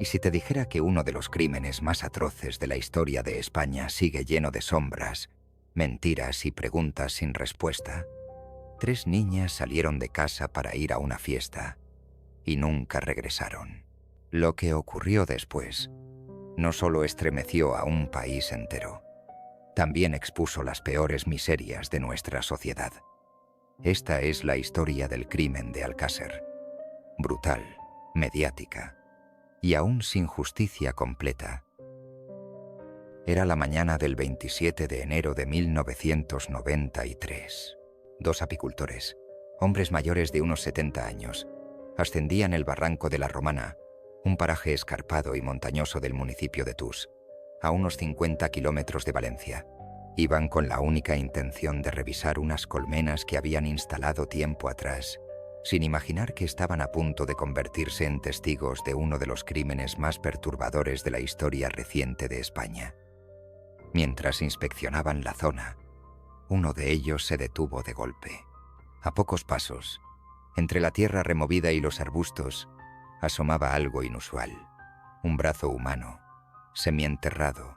Y si te dijera que uno de los crímenes más atroces de la historia de España sigue lleno de sombras, mentiras y preguntas sin respuesta. 3 niñas salieron de casa para ir a una fiesta y nunca regresaron. Lo que ocurrió después no solo estremeció a un país entero, también expuso las peores miserias de nuestra sociedad. Esta es la historia del crimen de Alcácer. Brutal, mediática y aún sin justicia completa. Era la mañana del 27 de enero de 1993. 2 apicultores, hombres mayores de unos 70 años, ascendían el barranco de la Romana, un paraje escarpado y montañoso del municipio de Tus, a unos 50 kilómetros de Valencia. Iban con la única intención de revisar unas colmenas que habían instalado tiempo atrás, sin imaginar que estaban a punto de convertirse en testigos de uno de los crímenes más perturbadores de la historia reciente de España. Mientras inspeccionaban la zona, uno de ellos se detuvo de golpe. A pocos pasos, entre la tierra removida y los arbustos, asomaba algo inusual. Un brazo humano, semienterrado,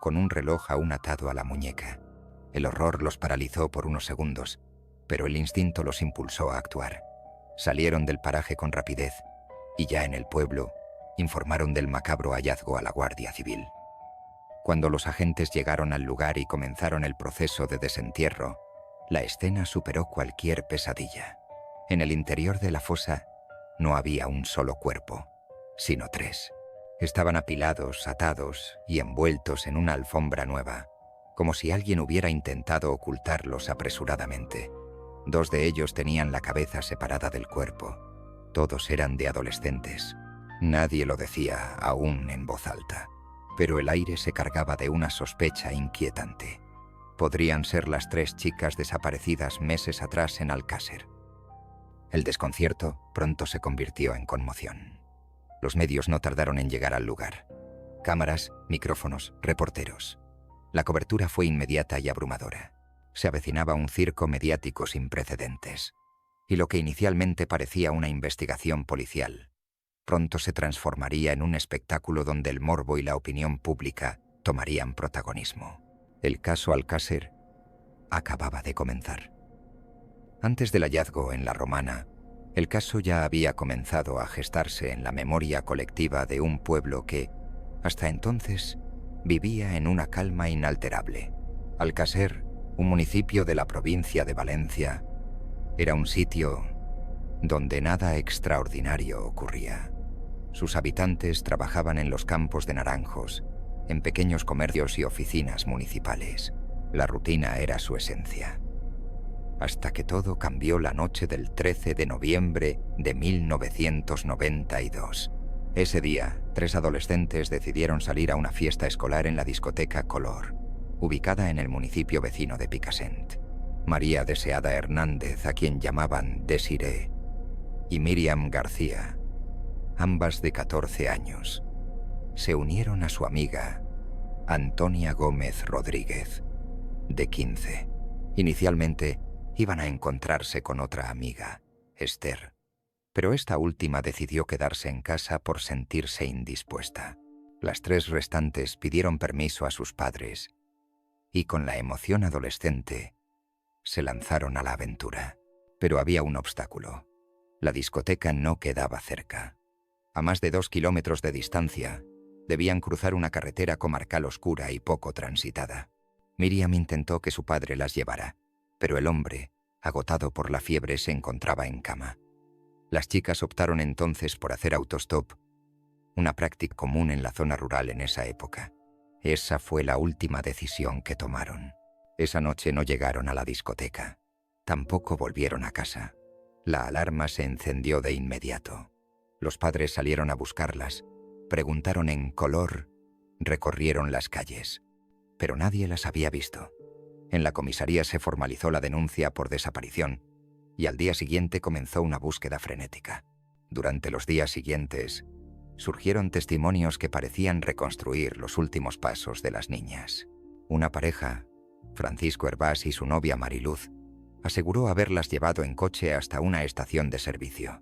con un reloj aún atado a la muñeca. El horror los paralizó por unos segundos, pero el instinto los impulsó a actuar. Salieron del paraje con rapidez y ya en el pueblo informaron del macabro hallazgo a la Guardia Civil. Cuando los agentes llegaron al lugar y comenzaron el proceso de desentierro, la escena superó cualquier pesadilla. En el interior de la fosa no había un solo cuerpo, sino 3. Estaban apilados, atados y envueltos en una alfombra nueva, como si alguien hubiera intentado ocultarlos apresuradamente. 2 de ellos tenían la cabeza separada del cuerpo. Todos eran de adolescentes. Nadie lo decía aún en voz alta, pero el aire se cargaba de una sospecha inquietante. Podrían ser las 3 chicas desaparecidas meses atrás en Alcácer. El desconcierto pronto se convirtió en conmoción. Los medios no tardaron en llegar al lugar. Cámaras, micrófonos, reporteros. La cobertura fue inmediata y abrumadora. Se avecinaba un circo mediático sin precedentes. Y lo que inicialmente parecía una investigación policial, pronto se transformaría en un espectáculo donde el morbo y la opinión pública tomarían protagonismo. El caso Alcácer acababa de comenzar. Antes del hallazgo en la Romana, el caso ya había comenzado a gestarse en la memoria colectiva de un pueblo que, hasta entonces, vivía en una calma inalterable. Alcácer, un municipio de la provincia de Valencia, era un sitio donde nada extraordinario ocurría. Sus habitantes trabajaban en los campos de naranjos, en pequeños comercios y oficinas municipales. La rutina era su esencia. Hasta que todo cambió la noche del 13 de noviembre de 1992. Ese día, 3 adolescentes decidieron salir a una fiesta escolar en la discoteca Color, ubicada en el municipio vecino de Picassent. María Deseada Hernández, a quien llamaban Desiree, y Miriam García, ambas de 14 años, se unieron a su amiga Antonia Gómez Rodríguez, de 15. Inicialmente, iban a encontrarse con otra amiga, Esther, pero esta última decidió quedarse en casa por sentirse indispuesta. Las 3 restantes pidieron permiso a sus padres y con la emoción adolescente se lanzaron a la aventura. Pero había un obstáculo. La discoteca no quedaba cerca. A más de 2 kilómetros de distancia, debían cruzar una carretera comarcal oscura y poco transitada. Miriam intentó que su padre las llevara, pero el hombre, agotado por la fiebre, se encontraba en cama. Las chicas optaron entonces por hacer autostop, una práctica común en la zona rural en esa época. Esa fue la última decisión que tomaron. Esa noche no llegaron a la discoteca. Tampoco volvieron a casa. La alarma se encendió de inmediato. Los padres salieron a buscarlas, preguntaron en Color, recorrieron las calles, pero nadie las había visto. En la comisaría se formalizó la denuncia por desaparición y al día siguiente comenzó una búsqueda frenética. Durante los días siguientes, surgieron testimonios que parecían reconstruir los últimos pasos de las niñas. Una pareja, Francisco Hervás y su novia Mariluz, aseguró haberlas llevado en coche hasta una estación de servicio.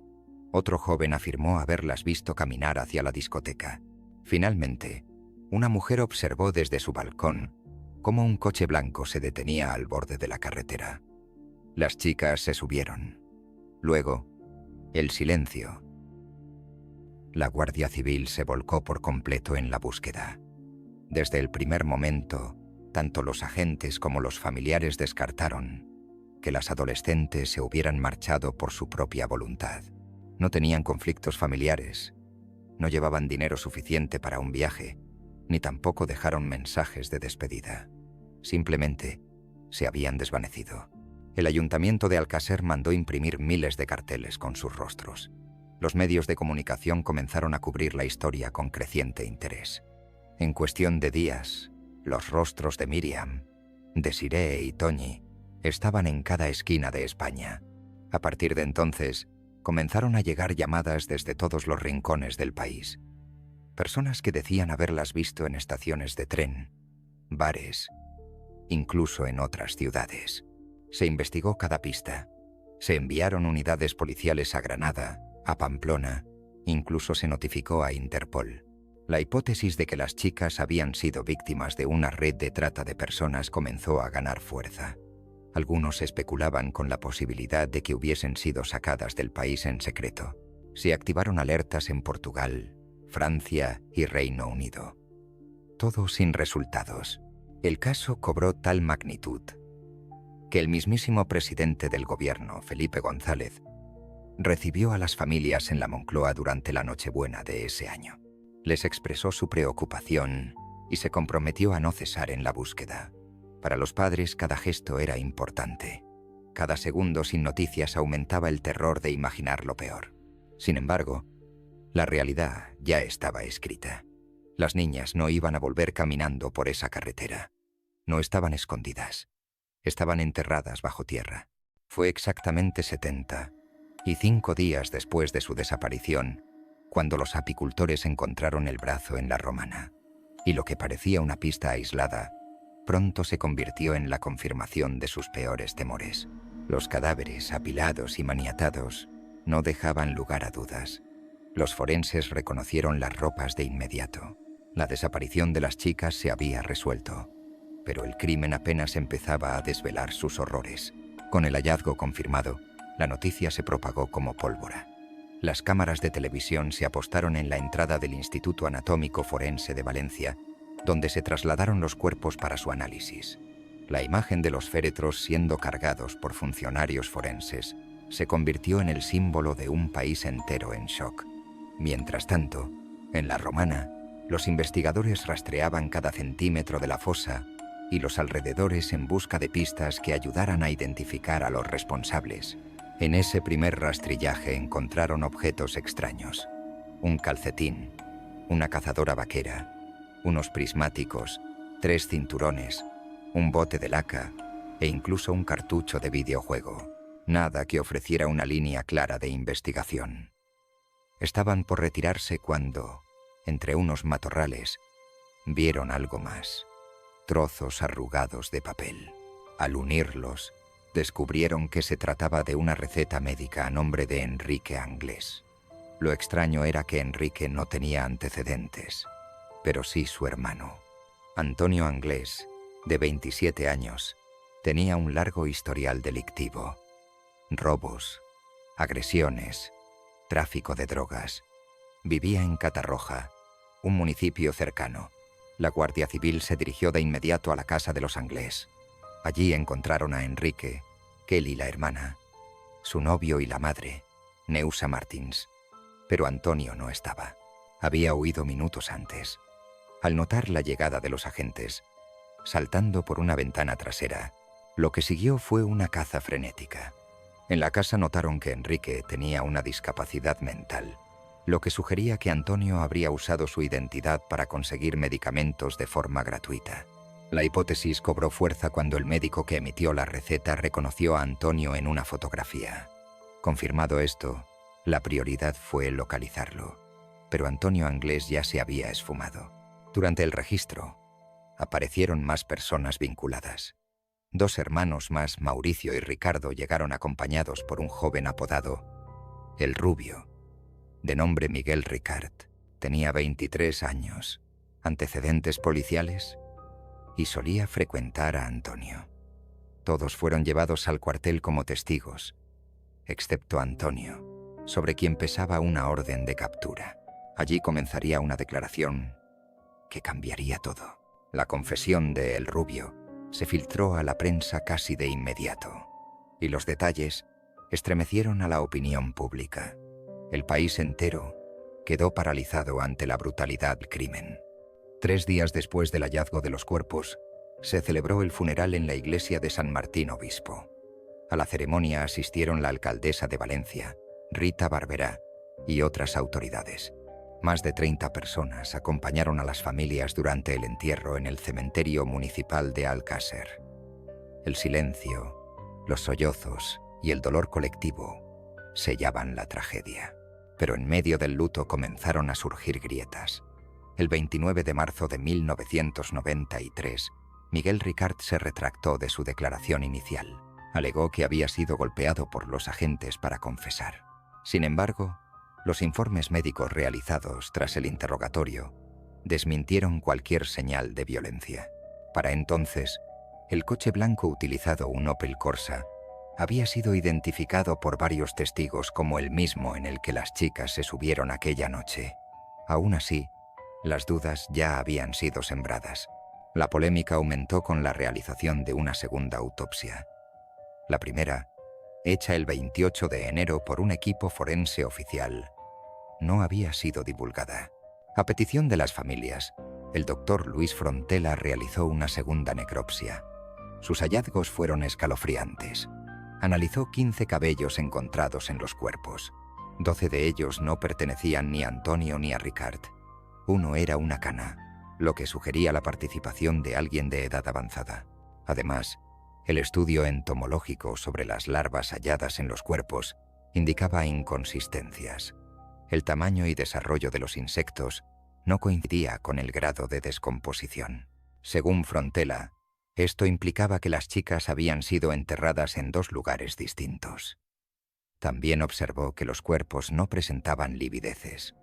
Otro joven afirmó haberlas visto caminar hacia la discoteca. Finalmente, una mujer observó desde su balcón cómo un coche blanco se detenía al borde de la carretera. Las chicas se subieron. Luego, el silencio. La Guardia Civil se volcó por completo en la búsqueda. Desde el primer momento, tanto los agentes como los familiares descartaron que las adolescentes se hubieran marchado por su propia voluntad. No tenían conflictos familiares, no llevaban dinero suficiente para un viaje, ni tampoco dejaron mensajes de despedida. Simplemente se habían desvanecido. El ayuntamiento de Alcácer mandó imprimir miles de carteles con sus rostros. Los medios de comunicación comenzaron a cubrir la historia con creciente interés. En cuestión de días, los rostros de Miriam, Desiree y Toñi estaban en cada esquina de España. A partir de entonces, comenzaron a llegar llamadas desde todos los rincones del país. Personas que decían haberlas visto en estaciones de tren, bares, incluso en otras ciudades. Se investigó cada pista. Se enviaron unidades policiales a Granada, a Pamplona, incluso se notificó a Interpol. La hipótesis de que las chicas habían sido víctimas de una red de trata de personas comenzó a ganar fuerza. Algunos especulaban con la posibilidad de que hubiesen sido sacadas del país en secreto. Se activaron alertas en Portugal, Francia y Reino Unido. Todo sin resultados. El caso cobró tal magnitud que el mismísimo presidente del gobierno, Felipe González, recibió a las familias en la Moncloa durante la Nochebuena de ese año. Les expresó su preocupación y se comprometió a no cesar en la búsqueda. Para los padres cada gesto era importante. Cada segundo sin noticias aumentaba el terror de imaginar lo peor. Sin embargo, la realidad ya estaba escrita. Las niñas no iban a volver caminando por esa carretera. No estaban escondidas. Estaban enterradas bajo tierra. Fue exactamente 75 días después de su desaparición, cuando los apicultores encontraron el brazo en la Romana. Y lo que parecía una pista aislada, pronto se convirtió en la confirmación de sus peores temores. Los cadáveres, apilados y maniatados, no dejaban lugar a dudas. Los forenses reconocieron las ropas de inmediato. La desaparición de las chicas se había resuelto, pero el crimen apenas empezaba a desvelar sus horrores. Con el hallazgo confirmado, la noticia se propagó como pólvora. Las cámaras de televisión se apostaron en la entrada del Instituto Anatómico Forense de Valencia, donde se trasladaron los cuerpos para su análisis. La imagen de los féretros siendo cargados por funcionarios forenses se convirtió en el símbolo de un país entero en shock. Mientras tanto, en la Romana, los investigadores rastreaban cada centímetro de la fosa y los alrededores en busca de pistas que ayudaran a identificar a los responsables. En ese primer rastrillaje encontraron objetos extraños: un calcetín, una cazadora vaquera, unos prismáticos, 3 cinturones, un bote de laca e incluso un cartucho de videojuego. Nada que ofreciera una línea clara de investigación. Estaban por retirarse cuando, entre unos matorrales, vieron algo más: trozos arrugados de papel. Al unirlos, descubrieron que se trataba de una receta médica a nombre de Enrique Anglés. Lo extraño era que Enrique no tenía antecedentes, pero sí su hermano. Antonio Anglés, de 27 años, tenía un largo historial delictivo: robos, agresiones, tráfico de drogas. Vivía en Catarroja, un municipio cercano. La Guardia Civil se dirigió de inmediato a la casa de los Anglés. Allí encontraron a Enrique, Kelly la hermana, su novio y la madre, Neusa Martins. Pero Antonio no estaba. Había huido minutos antes. Al notar la llegada de los agentes, saltando por una ventana trasera, lo que siguió fue una caza frenética. En la casa notaron que Enrique tenía una discapacidad mental, lo que sugería que Antonio habría usado su identidad para conseguir medicamentos de forma gratuita. La hipótesis cobró fuerza cuando el médico que emitió la receta reconoció a Antonio en una fotografía. Confirmado esto, la prioridad fue localizarlo, pero Antonio Anglés ya se había esfumado. Durante el registro, aparecieron más personas vinculadas. 2 hermanos más, Mauricio y Ricardo, llegaron acompañados por un joven apodado El Rubio, de nombre Miguel Ricard. Tenía 23 años, antecedentes policiales y solía frecuentar a Antonio. Todos fueron llevados al cuartel como testigos, excepto Antonio, sobre quien pesaba una orden de captura. Allí comenzaría una declaración que cambiaría todo. La confesión de El Rubio se filtró a la prensa casi de inmediato, y los detalles estremecieron a la opinión pública. El país entero quedó paralizado ante la brutalidad del crimen. 3 días después del hallazgo de los cuerpos, se celebró el funeral en la iglesia de San Martín Obispo. A la ceremonia asistieron la alcaldesa de Valencia, Rita Barberá, y otras autoridades. Más de 30 personas acompañaron a las familias durante el entierro en el cementerio municipal de Alcácer. El silencio, los sollozos y el dolor colectivo sellaban la tragedia. Pero en medio del luto comenzaron a surgir grietas. El 29 de marzo de 1993, Miguel Ricard se retractó de su declaración inicial. Alegó que había sido golpeado por los agentes para confesar. Sin embargo, los informes médicos realizados tras el interrogatorio desmintieron cualquier señal de violencia. Para entonces, el coche blanco utilizado, un Opel Corsa, había sido identificado por varios testigos como el mismo en el que las chicas se subieron aquella noche. Aún así, las dudas ya habían sido sembradas. La polémica aumentó con la realización de una segunda autopsia. La primera, hecha el 28 de enero por un equipo forense oficial, no había sido divulgada. A petición de las familias, el doctor Luis Frontela realizó una segunda necropsia. Sus hallazgos fueron escalofriantes. Analizó 15 cabellos encontrados en los cuerpos. 12 de ellos no pertenecían ni a Antonio ni a Ricard. Uno era una cana, lo que sugería la participación de alguien de edad avanzada. Además, el estudio entomológico sobre las larvas halladas en los cuerpos indicaba inconsistencias. El tamaño y desarrollo de los insectos no coincidía con el grado de descomposición. Según Frontela, esto implicaba que las chicas habían sido enterradas en 2 lugares distintos. También observó que los cuerpos no presentaban livideces,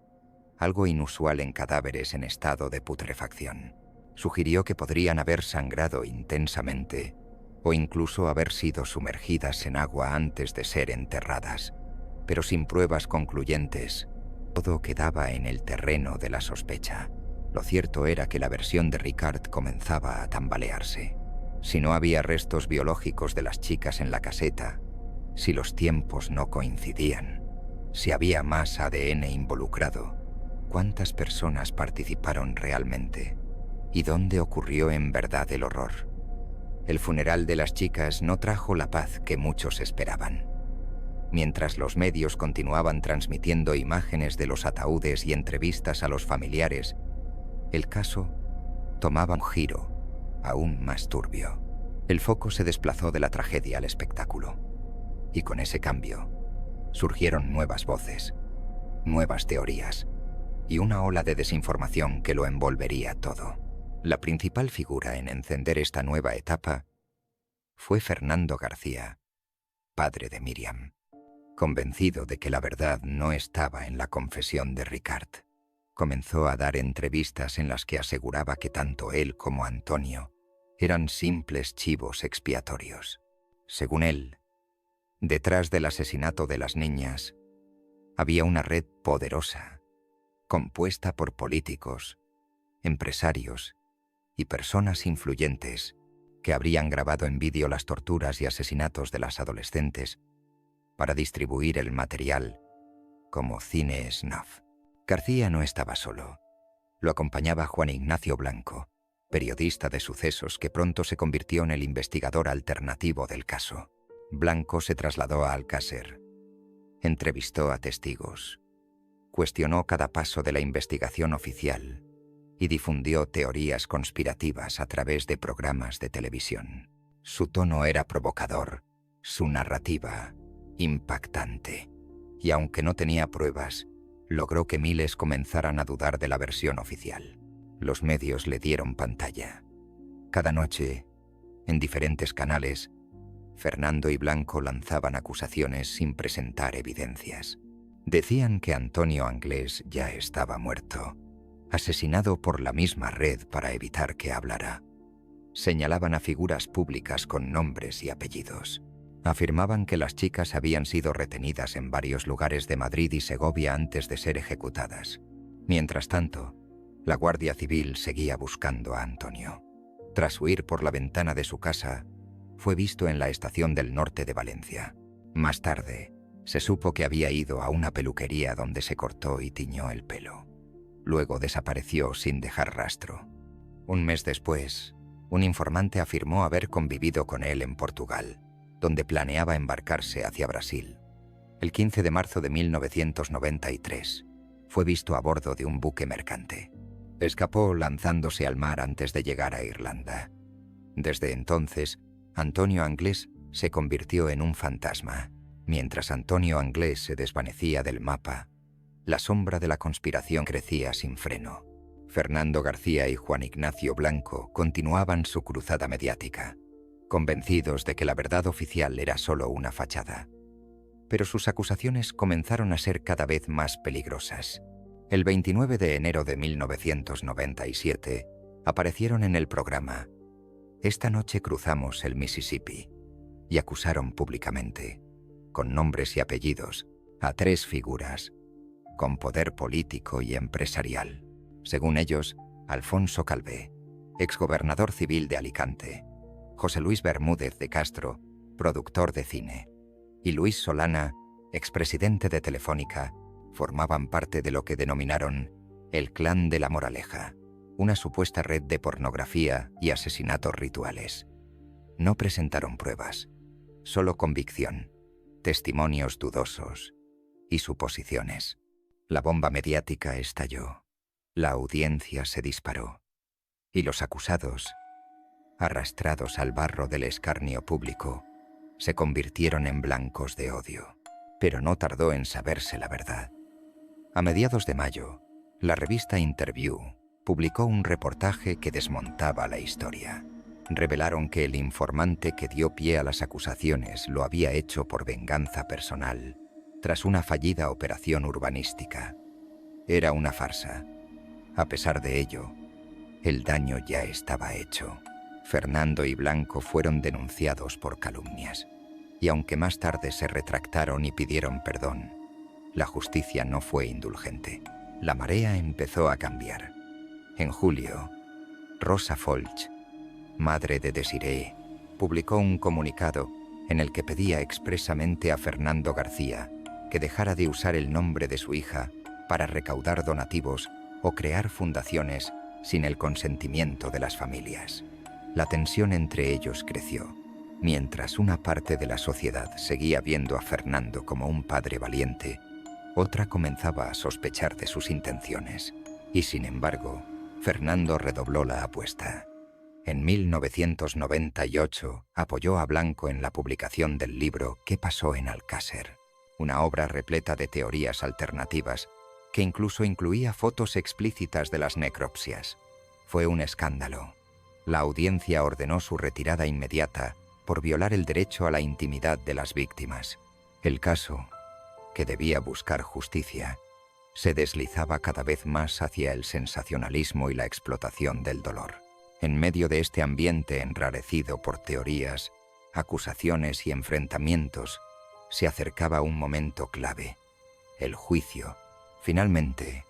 algo inusual en cadáveres en estado de putrefacción. Sugirió que podrían haber sangrado intensamente o incluso haber sido sumergidas en agua antes de ser enterradas, pero sin pruebas concluyentes. Todo quedaba en el terreno de la sospecha. Lo cierto era que la versión de Ricard comenzaba a tambalearse. Si no había restos biológicos de las chicas en la caseta, si los tiempos no coincidían, si había más ADN involucrado, ¿cuántas personas participaron realmente? ¿Y dónde ocurrió en verdad el horror? El funeral de las chicas no trajo la paz que muchos esperaban. Mientras los medios continuaban transmitiendo imágenes de los ataúdes y entrevistas a los familiares, el caso tomaba un giro aún más turbio. El foco se desplazó de la tragedia al espectáculo. Y con ese cambio, surgieron nuevas voces, nuevas teorías y una ola de desinformación que lo envolvería todo. La principal figura en encender esta nueva etapa fue Fernando García, padre de Míriam. Convencido de que la verdad no estaba en la confesión de Ricard, comenzó a dar entrevistas en las que aseguraba que tanto él como Antonio eran simples chivos expiatorios. Según él, detrás del asesinato de las niñas había una red poderosa, compuesta por políticos, empresarios y personas influyentes que habrían grabado en vídeo las torturas y asesinatos de las adolescentes para distribuir el material como cine snuff. García no estaba solo. Lo acompañaba Juan Ignacio Blanco, periodista de sucesos que pronto se convirtió en el investigador alternativo del caso. Blanco se trasladó a Alcácer, entrevistó a testigos, cuestionó cada paso de la investigación oficial y difundió teorías conspirativas a través de programas de televisión. Su tono era provocador, su narrativa impactante, y aunque no tenía pruebas, logró que miles comenzaran a dudar de la versión oficial. Los medios le dieron pantalla. Cada noche, en diferentes canales, Fernando y Blanco lanzaban acusaciones sin presentar evidencias. Decían que Antonio Anglés ya estaba muerto, asesinado por la misma red para evitar que hablara. Señalaban a figuras públicas con nombres y apellidos. Afirmaban que las chicas habían sido retenidas en varios lugares de Madrid y Segovia antes de ser ejecutadas. Mientras tanto, la Guardia Civil seguía buscando a Antonio. Tras huir por la ventana de su casa, fue visto en la estación del norte de Valencia. Más tarde, se supo que había ido a una peluquería donde se cortó y tiñó el pelo. Luego desapareció sin dejar rastro. Un mes después, un informante afirmó haber convivido con él en Portugal, donde planeaba embarcarse hacia Brasil. El 15 de marzo de 1993, fue visto a bordo de un buque mercante. Escapó lanzándose al mar antes de llegar a Irlanda. Desde entonces, Antonio Anglés se convirtió en un fantasma. Mientras Antonio Anglés se desvanecía del mapa, la sombra de la conspiración crecía sin freno. Fernando García y Juan Ignacio Blanco continuaban su cruzada mediática, convencidos de que la verdad oficial era solo una fachada. Pero sus acusaciones comenzaron a ser cada vez más peligrosas. El 29 de enero de 1997, aparecieron en el programa Esta noche cruzamos el Mississippi y acusaron públicamente, con nombres y apellidos, a 3 figuras con poder político y empresarial. Según ellos, Alfonso Calvé, exgobernador civil de Alicante, José Luis Bermúdez de Castro, productor de cine, y Luis Solana, expresidente de Telefónica, formaban parte de lo que denominaron el Clan de la Moraleja, una supuesta red de pornografía y asesinatos rituales. No presentaron pruebas, solo convicción, testimonios dudosos y suposiciones. La bomba mediática estalló, la audiencia se disparó, y los acusados, arrastrados al barro del escarnio público, se convirtieron en blancos de odio. Pero no tardó en saberse la verdad. A mediados de mayo, la revista Interview publicó un reportaje que desmontaba la historia. Revelaron que el informante que dio pie a las acusaciones lo había hecho por venganza personal, tras una fallida operación urbanística. Era una farsa. A pesar de ello, el daño ya estaba hecho. Fernando y Blanco fueron denunciados por calumnias, y aunque más tarde se retractaron y pidieron perdón, la justicia no fue indulgente. La marea empezó a cambiar. En julio, Rosa Folch, madre de Desiree, publicó un comunicado en el que pedía expresamente a Fernando García que dejara de usar el nombre de su hija para recaudar donativos o crear fundaciones sin el consentimiento de las familias. La tensión entre ellos creció, mientras una parte de la sociedad seguía viendo a Fernando como un padre valiente, otra comenzaba a sospechar de sus intenciones. Y sin embargo, Fernando redobló la apuesta. En 1998 apoyó a Blanco en la publicación del libro ¿Qué pasó en Alcácer?, una obra repleta de teorías alternativas que incluso incluía fotos explícitas de las necropsias. Fue un escándalo. La audiencia ordenó su retirada inmediata por violar el derecho a la intimidad de las víctimas. El caso, que debía buscar justicia, se deslizaba cada vez más hacia el sensacionalismo y la explotación del dolor. En medio de este ambiente enrarecido por teorías, acusaciones y enfrentamientos, se acercaba un momento clave: el juicio. Finalmente,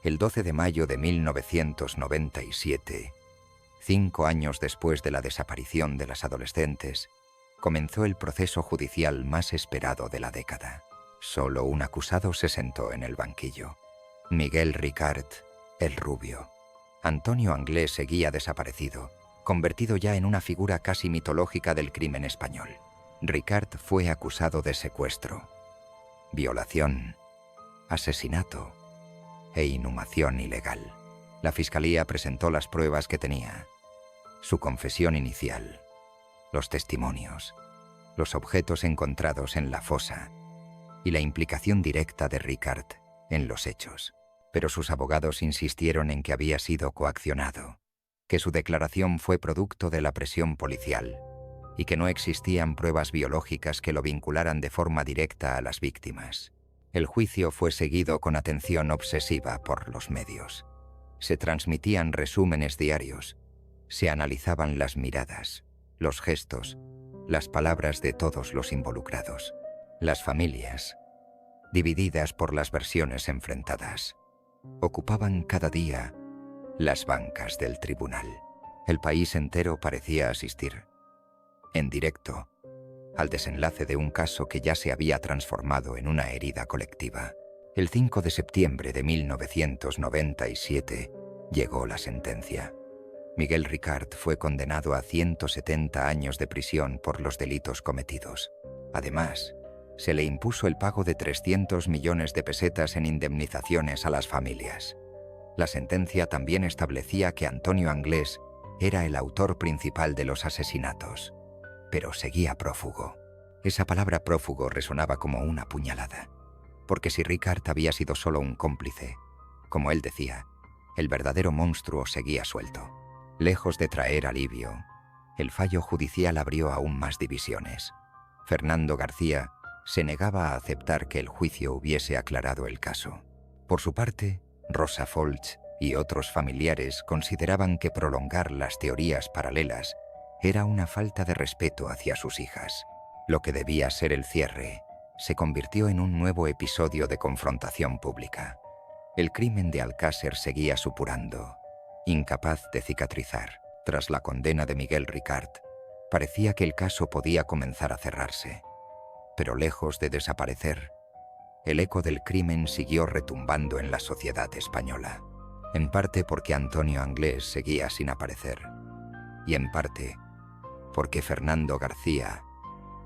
el 12 de mayo de 1997, 5 años después de la desaparición de las adolescentes, comenzó el proceso judicial más esperado de la década. Solo un acusado se sentó en el banquillo: Miguel Ricart, el Rubio. Antonio Anglés seguía desaparecido, convertido ya en una figura casi mitológica del crimen español. Ricart fue acusado de secuestro, violación, asesinato e inhumación ilegal. La fiscalía presentó las pruebas que tenía: su confesión inicial, los testimonios, los objetos encontrados en la fosa y la implicación directa de Ricart en los hechos. Pero sus abogados insistieron en que había sido coaccionado, que su declaración fue producto de la presión policial y que no existían pruebas biológicas que lo vincularan de forma directa a las víctimas. El juicio fue seguido con atención obsesiva por los medios. Se transmitían resúmenes diarios, se analizaban las miradas, los gestos, las palabras de todos los involucrados. Las familias, divididas por las versiones enfrentadas, ocupaban cada día las bancas del tribunal. El país entero parecía asistir, en directo, al desenlace de un caso que ya se había transformado en una herida colectiva. El 5 de septiembre de 1997 llegó la sentencia. Miguel Ricart fue condenado a 170 años de prisión por los delitos cometidos. Además, se le impuso el pago de 300 millones de pesetas en indemnizaciones a las familias. La sentencia también establecía que Antonio Anglés era el autor principal de los asesinatos, pero seguía prófugo. Esa palabra prófugo resonaba como una puñalada, porque si Ricart había sido solo un cómplice, como él decía, el verdadero monstruo seguía suelto. Lejos de traer alivio, el fallo judicial abrió aún más divisiones. Fernando García se negaba a aceptar que el juicio hubiese aclarado el caso. Por su parte, Rosa Folch y otros familiares consideraban que prolongar las teorías paralelas era una falta de respeto hacia sus hijas. Lo que debía ser el cierre se convirtió en un nuevo episodio de confrontación pública. El crimen de Alcácer seguía supurando, incapaz de cicatrizar. Tras la condena de Miguel Ricart, parecía que el caso podía comenzar a cerrarse. Pero lejos de desaparecer, el eco del crimen siguió retumbando en la sociedad española. En parte porque Antonio Anglés seguía sin aparecer, y en parte porque Fernando García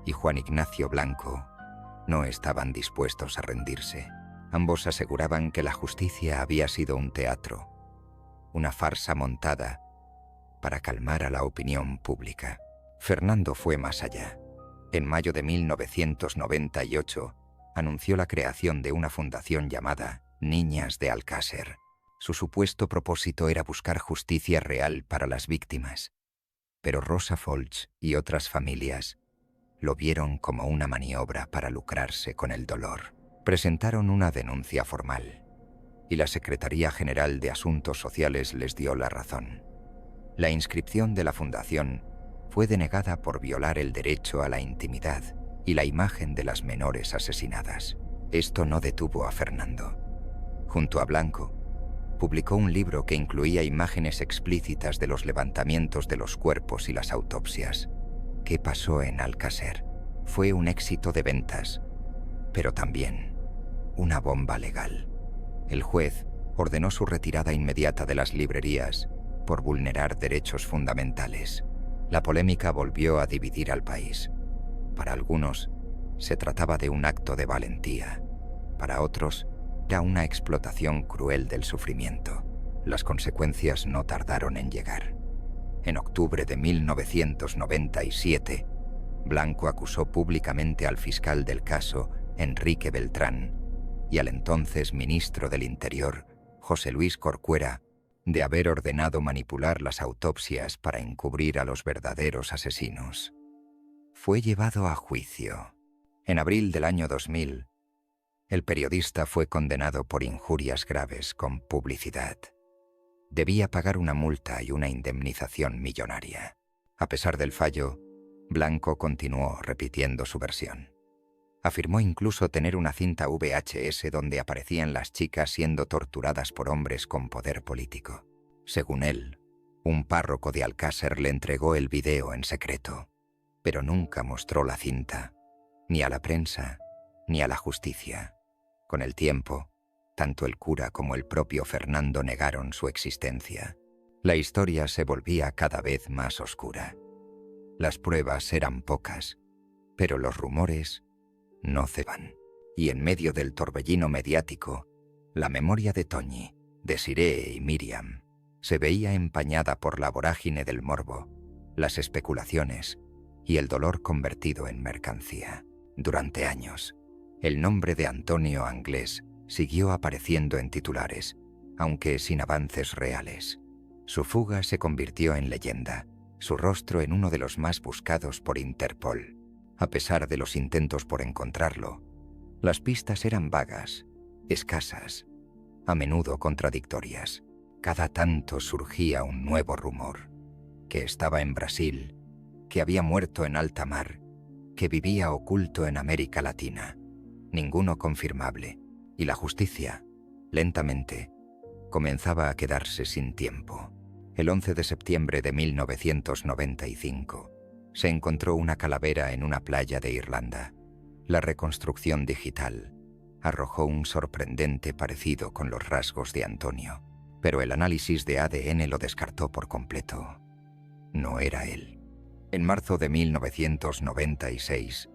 y Juan Ignacio Blanco no estaban dispuestos a rendirse. Ambos aseguraban que la justicia había sido un teatro, una farsa montada para calmar a la opinión pública. Fernando fue más allá. En mayo de 1998 anunció la creación de una fundación llamada Niñas de Alcácer. Su supuesto propósito era buscar justicia real para las víctimas, pero Rosa Folch y otras familias lo vieron como una maniobra para lucrarse con el dolor. Presentaron una denuncia formal, y la Secretaría General de Asuntos Sociales les dio la razón. La inscripción de la fundación fue denegada por violar el derecho a la intimidad y la imagen de las menores asesinadas. Esto no detuvo a Fernando. Junto a Blanco, publicó un libro que incluía imágenes explícitas de los levantamientos de los cuerpos y las autopsias. ¿Qué pasó en Alcácer? Fue un éxito de ventas, pero también una bomba legal. El juez ordenó su retirada inmediata de las librerías por vulnerar derechos fundamentales. La polémica volvió a dividir al país. Para algunos, se trataba de un acto de valentía. Para otros, era una explotación cruel del sufrimiento. Las consecuencias no tardaron en llegar. En octubre de 1997, Blanco acusó públicamente al fiscal del caso, Enrique Beltrán, y al entonces ministro del Interior, José Luis Corcuera, de haber ordenado manipular las autopsias para encubrir a los verdaderos asesinos. Fue llevado a juicio. En abril del año 2000, el periodista fue condenado por injurias graves con publicidad. Debía pagar una multa y una indemnización millonaria. A pesar del fallo, Blanco continuó repitiendo su versión. Afirmó incluso tener una cinta VHS donde aparecían las chicas siendo torturadas por hombres con poder político. Según él, un párroco de Alcácer le entregó el video en secreto, pero nunca mostró la cinta, ni a la prensa, ni a la justicia. Con el tiempo, tanto el cura como el propio Fernando negaron su existencia. La historia se volvía cada vez más oscura. Las pruebas eran pocas, pero los rumores no ceban. Y en medio del torbellino mediático, la memoria de Toñi, Desiree y Miriam se veía empañada por la vorágine del morbo, las especulaciones y el dolor convertido en mercancía. Durante años, el nombre de Antonio Anglés siguió apareciendo en titulares, aunque sin avances reales. Su fuga se convirtió en leyenda, su rostro en uno de los más buscados por Interpol. A pesar de los intentos por encontrarlo, Las pistas eran vagas, escasas, a menudo contradictorias. Cada tanto surgía un nuevo rumor, que estaba en Brasil, que había muerto en alta mar, que vivía oculto en América Latina. Ninguno confirmable, y la justicia, lentamente, comenzaba a quedarse sin tiempo. El 11 de septiembre de 1995 se encontró una calavera en una playa de Irlanda. La reconstrucción digital arrojó un sorprendente parecido con los rasgos de Antonio, pero el análisis de ADN lo descartó por completo. No era él. En marzo de 1996,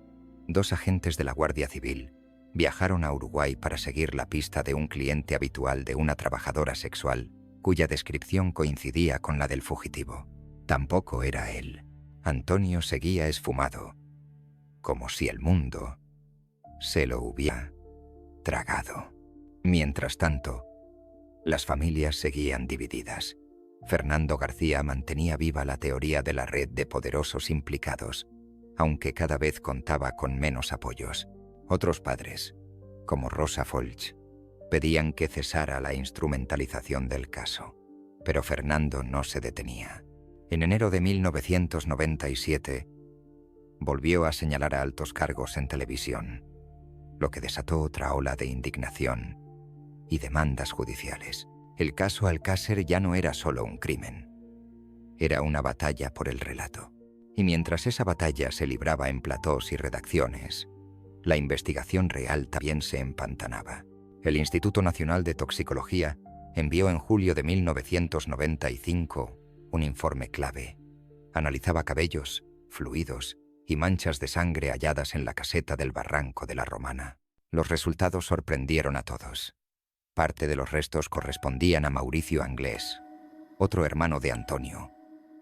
2 agentes de la Guardia Civil viajaron a Uruguay para seguir la pista de un cliente habitual de una trabajadora sexual cuya descripción coincidía con la del fugitivo. Tampoco era él. Antonio seguía esfumado, como si el mundo se lo hubiera tragado. Mientras tanto, las familias seguían divididas. Fernando García mantenía viva la teoría de la red de poderosos implicados, aunque cada vez contaba con menos apoyos. Otros padres, como Rosa Folch, pedían que cesara la instrumentalización del caso. Pero Fernando no se detenía. En enero de 1997, volvió a señalar a altos cargos en televisión, lo que desató otra ola de indignación y demandas judiciales. El caso Alcácer ya no era solo un crimen, era una batalla por el relato. Y mientras esa batalla se libraba en platós y redacciones, la investigación real también se empantanaba. El Instituto Nacional de Toxicología envió en julio de 1995 un informe clave. Analizaba cabellos, fluidos y manchas de sangre halladas en la caseta del barranco de la Romana. Los resultados sorprendieron a todos. Parte de los restos correspondían a Mauricio Anglés, otro hermano de Antonio,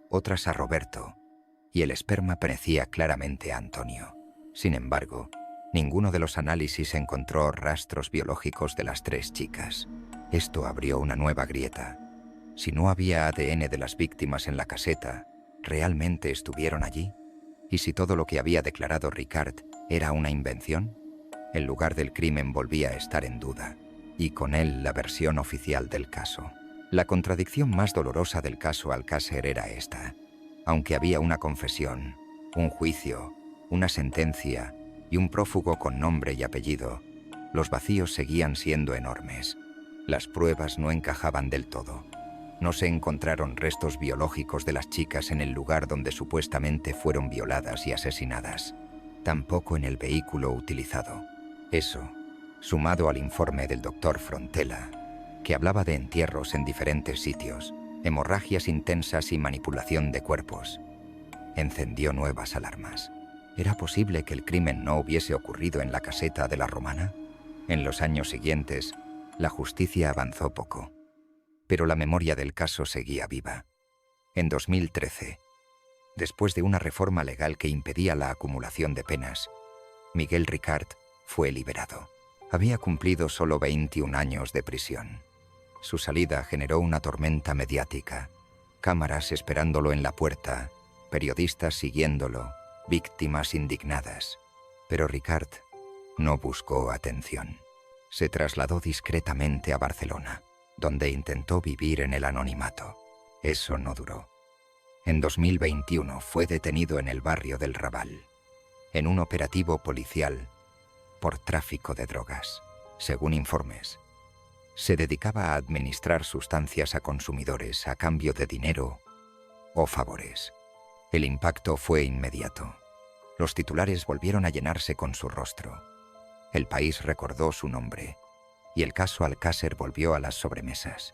otras a Roberto, y el esperma parecía claramente a Antonio. Sin embargo, ninguno de los análisis encontró rastros biológicos de las 3 chicas. Esto abrió una nueva grieta. Si no había ADN de las víctimas en la caseta, ¿realmente estuvieron allí? ¿Y si todo lo que había declarado Ricard era una invención? El lugar del crimen volvía a estar en duda, y con él la versión oficial del caso. La contradicción más dolorosa del caso Alcácer era esta. Aunque había una confesión, un juicio, una sentencia y un prófugo con nombre y apellido, los vacíos seguían siendo enormes. Las pruebas no encajaban del todo. No se encontraron restos biológicos de las chicas en el lugar donde supuestamente fueron violadas y asesinadas. Tampoco en el vehículo utilizado. Eso, sumado al informe del doctor Frontela, que hablaba de entierros en diferentes sitios, hemorragias intensas y manipulación de cuerpos, encendió nuevas alarmas. ¿Era posible que el crimen no hubiese ocurrido en la caseta de la Romana? En los años siguientes, la justicia avanzó poco, pero la memoria del caso seguía viva. En 2013, después de una reforma legal que impedía la acumulación de penas, Miguel Ricard fue liberado. Había cumplido solo 21 años de prisión. Su salida generó una tormenta mediática, cámaras esperándolo en la puerta, periodistas siguiéndolo, víctimas indignadas. Pero Ricard no buscó atención. Se trasladó discretamente a Barcelona, donde intentó vivir en el anonimato. Eso no duró. En 2021 fue detenido en el barrio del Raval, en un operativo policial por tráfico de drogas. Según informes, se dedicaba a administrar sustancias a consumidores a cambio de dinero o favores. El impacto fue inmediato. Los titulares volvieron a llenarse con su rostro. El país recordó su nombre y el caso Alcácer volvió a las sobremesas.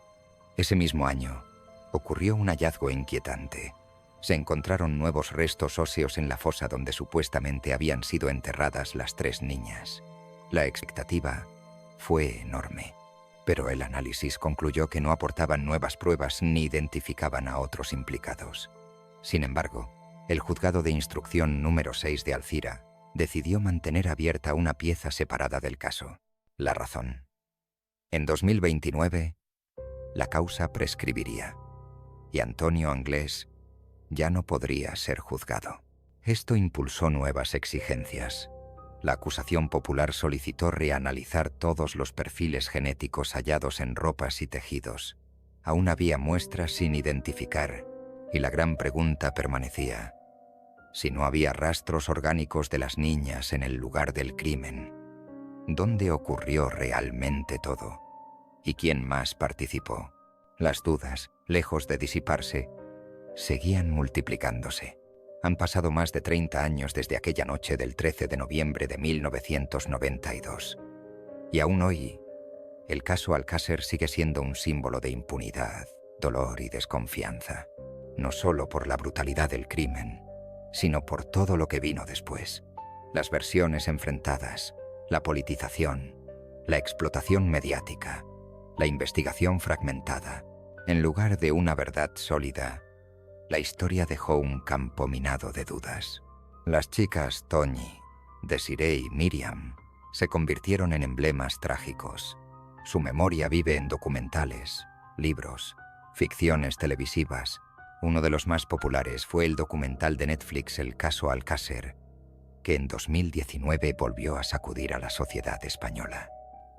Ese mismo año, ocurrió un hallazgo inquietante. Se encontraron nuevos restos óseos en la fosa donde supuestamente habían sido enterradas las 3 niñas. La expectativa fue enorme, pero el análisis concluyó que no aportaban nuevas pruebas ni identificaban a otros implicados. Sin embargo, el juzgado de instrucción número 6 de Alcira decidió mantener abierta una pieza separada del caso: la razón. En 2029, la causa prescribiría, y Antonio Anglés ya no podría ser juzgado. Esto impulsó nuevas exigencias. La acusación popular solicitó reanalizar todos los perfiles genéticos hallados en ropas y tejidos. Aún había muestras sin identificar, y la gran pregunta permanecía: si no había rastros orgánicos de las niñas en el lugar del crimen, ¿dónde ocurrió realmente todo? ¿Y quién más participó? Las dudas, lejos de disiparse, seguían multiplicándose. Han pasado más de 30 años desde aquella noche del 13 de noviembre de 1992. Y aún hoy, el caso Alcácer sigue siendo un símbolo de impunidad, dolor y desconfianza. No solo por la brutalidad del crimen, sino por todo lo que vino después. Las versiones enfrentadas, la politización, la explotación mediática, la investigación fragmentada. En lugar de una verdad sólida, la historia dejó un campo minado de dudas. Las chicas Toñi, Desiree y Miriam se convirtieron en emblemas trágicos. Su memoria vive en documentales, libros, ficciones televisivas. Uno de los más populares fue el documental de Netflix El caso Alcácer, que en 2019 volvió a sacudir a la sociedad española.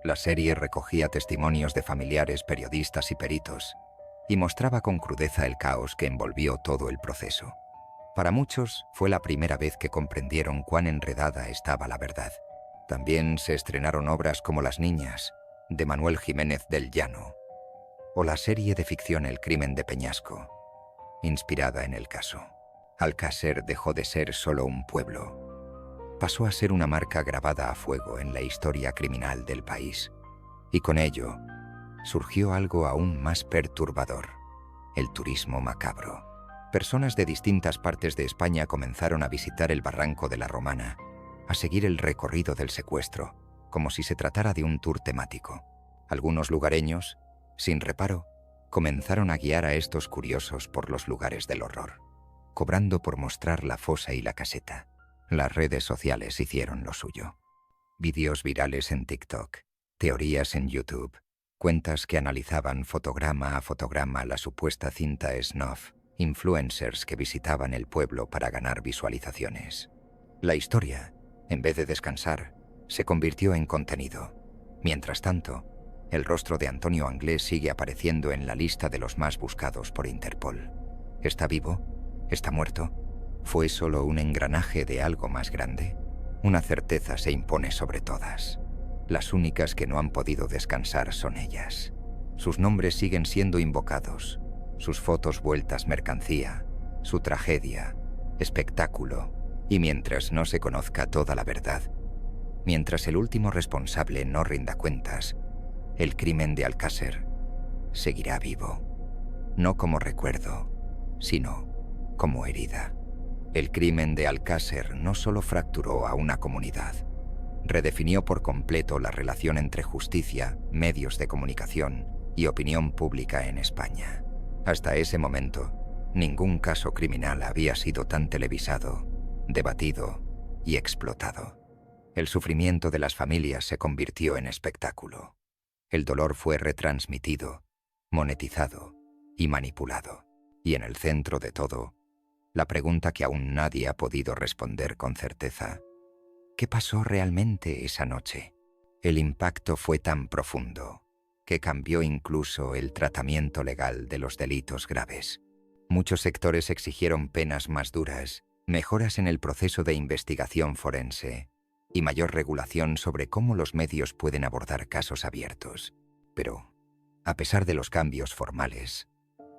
La serie recogía testimonios de familiares, periodistas y peritos, y mostraba con crudeza el caos que envolvió todo el proceso. Para muchos fue la primera vez que comprendieron cuán enredada estaba la verdad. También se estrenaron obras como Las niñas, de Manuel Jiménez del Llano, o la serie de ficción El crimen de Peñasco, inspirada en el caso. Alcácer dejó de ser solo un pueblo. Pasó a ser una marca grabada a fuego en la historia criminal del país. Y con ello, surgió algo aún más perturbador: el turismo macabro. Personas de distintas partes de España comenzaron a visitar el barranco de la Romana, a seguir el recorrido del secuestro, como si se tratara de un tour temático. Algunos lugareños, sin reparo, comenzaron a guiar a estos curiosos por los lugares del horror, cobrando por mostrar la fosa y la caseta. Las redes sociales hicieron lo suyo. Vídeos virales en TikTok, teorías en YouTube, cuentas que analizaban fotograma a fotograma la supuesta cinta snuff, influencers que visitaban el pueblo para ganar visualizaciones. La historia, en vez de descansar, se convirtió en contenido. Mientras tanto, el rostro de Antonio Anglés sigue apareciendo en la lista de los más buscados por Interpol. ¿Está vivo? ¿Está muerto? ¿Fue solo un engranaje de algo más grande? Una certeza se impone sobre todas. Las únicas que no han podido descansar son ellas. Sus nombres siguen siendo invocados, sus fotos vueltas mercancía, su tragedia, espectáculo, y mientras no se conozca toda la verdad, mientras el último responsable no rinda cuentas, el crimen de Alcácer seguirá vivo, no como recuerdo, sino como herida. El crimen de Alcácer no solo fracturó a una comunidad, redefinió por completo la relación entre justicia, medios de comunicación y opinión pública en España. Hasta ese momento, ningún caso criminal había sido tan televisado, debatido y explotado. El sufrimiento de las familias se convirtió en espectáculo. El dolor fue retransmitido, monetizado y manipulado. Y en el centro de todo, la pregunta que aún nadie ha podido responder con certeza: ¿qué pasó realmente esa noche? El impacto fue tan profundo que cambió incluso el tratamiento legal de los delitos graves. Muchos sectores exigieron penas más duras, mejoras en el proceso de investigación forense y mayor regulación sobre cómo los medios pueden abordar casos abiertos. Pero, a pesar de los cambios formales,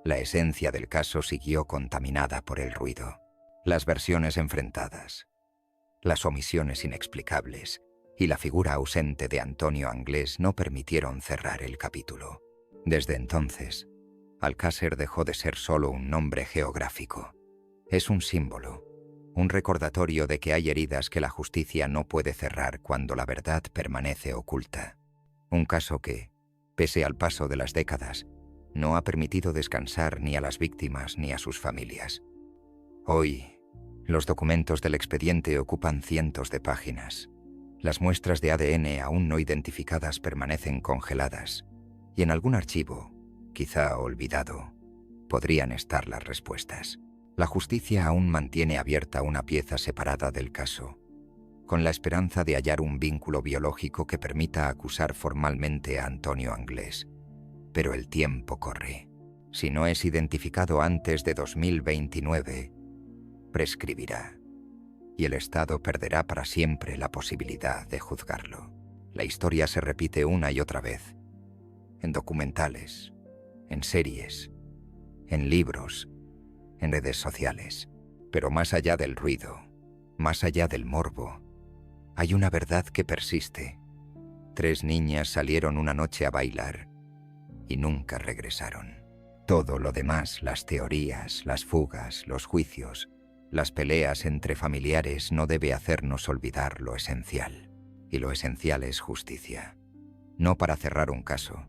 la esencia del caso siguió contaminada por el ruido, las versiones enfrentadas, las omisiones inexplicables y la figura ausente de Antonio Anglés no permitieron cerrar el capítulo. Desde entonces, Alcácer dejó de ser solo un nombre geográfico. Es un símbolo, un recordatorio de que hay heridas que la justicia no puede cerrar cuando la verdad permanece oculta. Un caso que, pese al paso de las décadas, no ha permitido descansar ni a las víctimas ni a sus familias. Hoy, los documentos del expediente ocupan cientos de páginas. Las muestras de ADN aún no identificadas permanecen congeladas, y en algún archivo, quizá olvidado, podrían estar las respuestas. La justicia aún mantiene abierta una pieza separada del caso, con la esperanza de hallar un vínculo biológico que permita acusar formalmente a Antonio Anglés. Pero el tiempo corre. Si no es identificado antes de 2029, prescribirá, y el Estado perderá para siempre la posibilidad de juzgarlo. La historia se repite una y otra vez, en documentales, en series, en libros, en redes sociales. Pero más allá del ruido, más allá del morbo, hay una verdad que persiste. 3 niñas salieron una noche a bailar y nunca regresaron. Todo lo demás, las teorías, las fugas, los juicios, las peleas entre familiares, no debe hacernos olvidar lo esencial. Y lo esencial es justicia. No para cerrar un caso,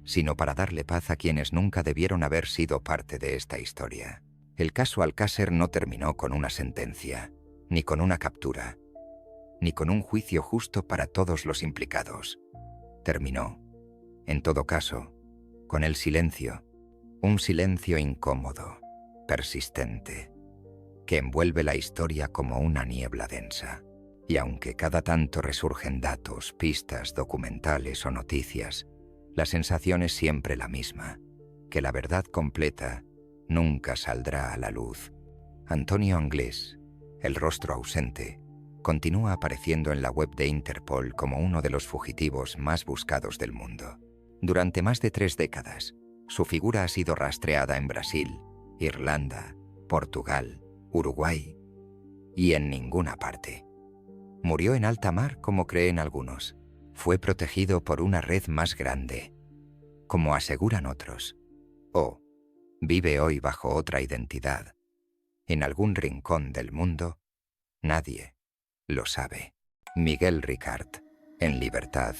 sino para darle paz a quienes nunca debieron haber sido parte de esta historia. El caso Alcácer no terminó con una sentencia, ni con una captura, ni con un juicio justo para todos los implicados. Terminó, en todo caso, con el silencio, un silencio incómodo, persistente, que envuelve la historia como una niebla densa. Y aunque cada tanto resurgen datos, pistas, documentales o noticias, la sensación es siempre la misma, que la verdad completa nunca saldrá a la luz. Antonio Anglés, el rostro ausente, continúa apareciendo en la web de Interpol como uno de los fugitivos más buscados del mundo. Durante más de 3 décadas, su figura ha sido rastreada en Brasil, Irlanda, Portugal, Uruguay y en ninguna parte. Murió en alta mar, como creen algunos. Fue protegido por una red más grande, como aseguran otros. O vive hoy bajo otra identidad, en algún rincón del mundo. Nadie lo sabe. Miguel Ricard, en libertad,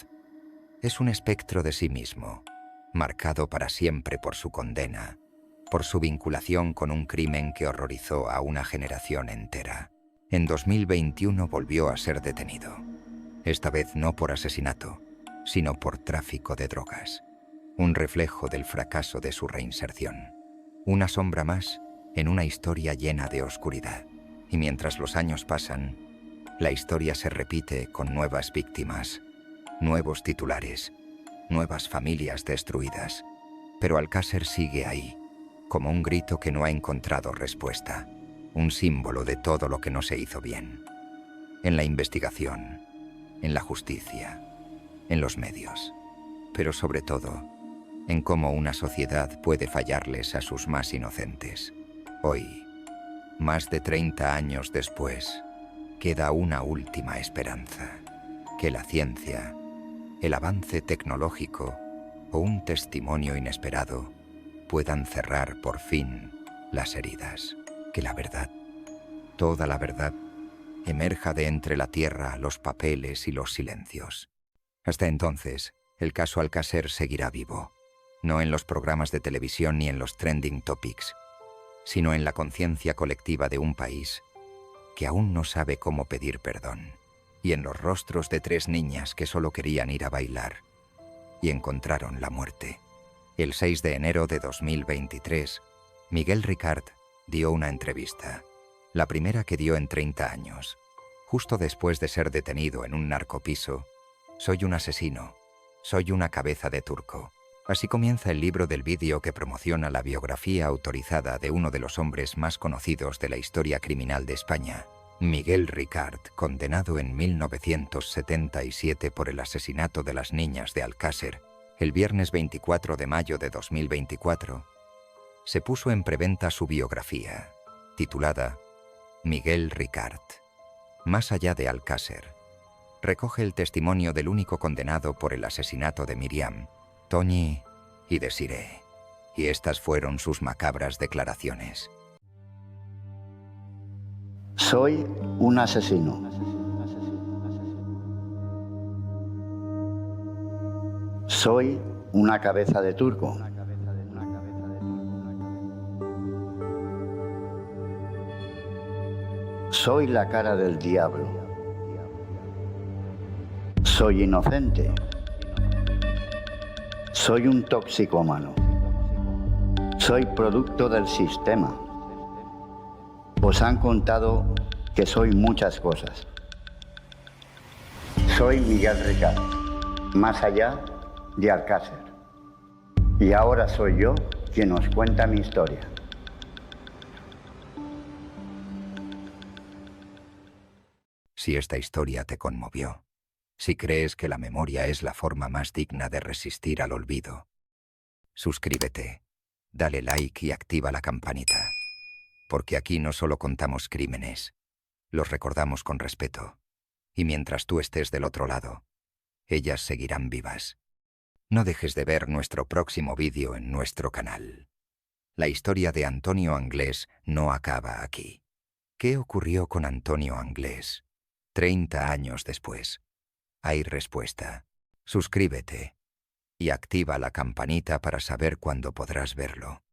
es un espectro de sí mismo, marcado para siempre por su condena, por su vinculación con un crimen que horrorizó a una generación entera. En 2021 volvió a ser detenido. Esta vez no por asesinato, sino por tráfico de drogas. Un reflejo del fracaso de su reinserción. Una sombra más en una historia llena de oscuridad. Y mientras los años pasan, la historia se repite con nuevas víctimas, nuevos titulares, nuevas familias destruidas. Pero Alcácer sigue ahí, como un grito que no ha encontrado respuesta. Un símbolo de todo lo que no se hizo bien. En la investigación, en la justicia, en los medios, pero sobre todo, en cómo una sociedad puede fallarles a sus más inocentes. Hoy, más de 30 años después, queda una última esperanza: que la ciencia, el avance tecnológico o un testimonio inesperado puedan cerrar por fin las heridas. Que la verdad, toda la verdad, emerja de entre la tierra, los papeles y los silencios. Hasta entonces, el caso Alcácer seguirá vivo, no en los programas de televisión ni en los trending topics, sino en la conciencia colectiva de un país que aún no sabe cómo pedir perdón, y en los rostros de 3 niñas que solo querían ir a bailar y encontraron la muerte. El 6 de enero de 2023, Miguel Ricard dio una entrevista, la primera que dio en 30 años. Justo después de ser detenido en un narcopiso: soy un asesino, soy una cabeza de turco. Así comienza el libro del vídeo que promociona la biografía autorizada de uno de los hombres más conocidos de la historia criminal de España, Miguel Ricard, condenado en 1977 por el asesinato de las niñas de Alcácer. El viernes 24 de mayo de 2024, se puso en preventa su biografía, titulada Miguel Ricard, más allá de Alcácer. Recoge el testimonio del único condenado por el asesinato de Miriam, Toñi y Desiree, y estas fueron sus macabras declaraciones. Soy un asesino. Soy una cabeza de turco. Soy la cara del diablo. Soy inocente. Soy un toxicómano. Soy producto del sistema. Os han contado que soy muchas cosas. Soy Miguel Ricard, más allá de Alcácer. Y ahora soy yo quien os cuenta mi historia. Si esta historia te conmovió, si crees que la memoria es la forma más digna de resistir al olvido, suscríbete, dale like y activa la campanita. Porque aquí no solo contamos crímenes, los recordamos con respeto. Y mientras tú estés del otro lado, ellas seguirán vivas. No dejes de ver nuestro próximo vídeo en nuestro canal. La historia de Antonio Anglés no acaba aquí. ¿Qué ocurrió con Antonio Anglés 30 años después? Hay respuesta. Suscríbete y activa la campanita para saber cuándo podrás verlo.